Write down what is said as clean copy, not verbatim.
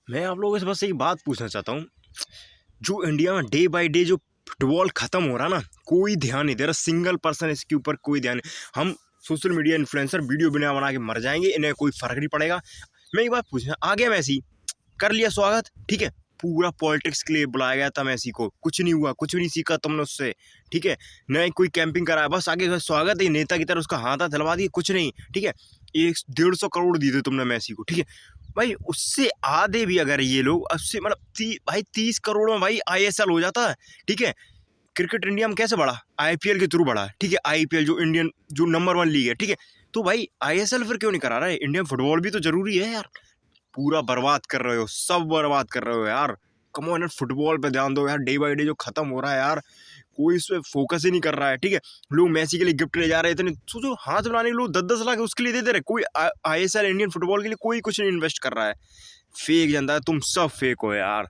मैं आप लोगों से बस एक बात पूछना चाहता हूँ। जो इंडिया में डे बाय डे जो फुटबॉल खत्म हो रहा ना, कोई ध्यान नहीं दे रहा, सिंगल पर्सन इसके ऊपर कोई ध्यान नहीं। हम सोशल मीडिया इन्फ्लुएंसर वीडियो बना के मर जाएंगे, इन्हें कोई फर्क नहीं पड़ेगा। मैं एक बात पूछना, आ गया मैसी, कर लिया स्वागत, ठीक है, पूरा पॉलिटिक्स के लिए बुलाया गया था मैसी को, कुछ नहीं हुआ, कुछ भी नहीं सीखा तुमने उससे, ठीक है, न कोई कैंपिंग कराया, बस आगे स्वागत है, नेता की तरह उसका हाथ दिलवा दिया, कुछ नहीं, ठीक है। 150 करोड़ दिए थे तुमने मैसी को, ठीक है भाई, उससे आधे भी अगर ये लोग उससे मतलब भाई 30 करोड़ में भाई ISL हो जाता है, ठीक है। क्रिकेट इंडिया में कैसे बढ़ा? IPL के थ्रू बढ़ा, ठीक है, IPL जो इंडियन जो नंबर 1 लीग है, ठीक है। तो भाई ISL फिर क्यों नहीं करा रहा है? इंडियन फुटबॉल भी तो जरूरी है यार। पूरा बर्बाद कर रहे हो, सब बर्बाद कर रहे हो यार। कम ऑन यार, फुटबॉल पे ध्यान दो यार, डे बाय डे जो खत्म हो रहा है यार, कोई इस पे फोकस ही नहीं कर रहा है, ठीक है। लोग मैसी के लिए गिफ्ट ले जा रहे हैं, इतने सोचो, हाथ बनाने के लोग 10-10 लाख उसके लिए दे दे रहे, कोई ISL इंडियन फुटबॉल के लिए कोई कुछ नहीं इन्वेस्ट कर रहा है। फेक जनता है, तुम सब फेक हो यार।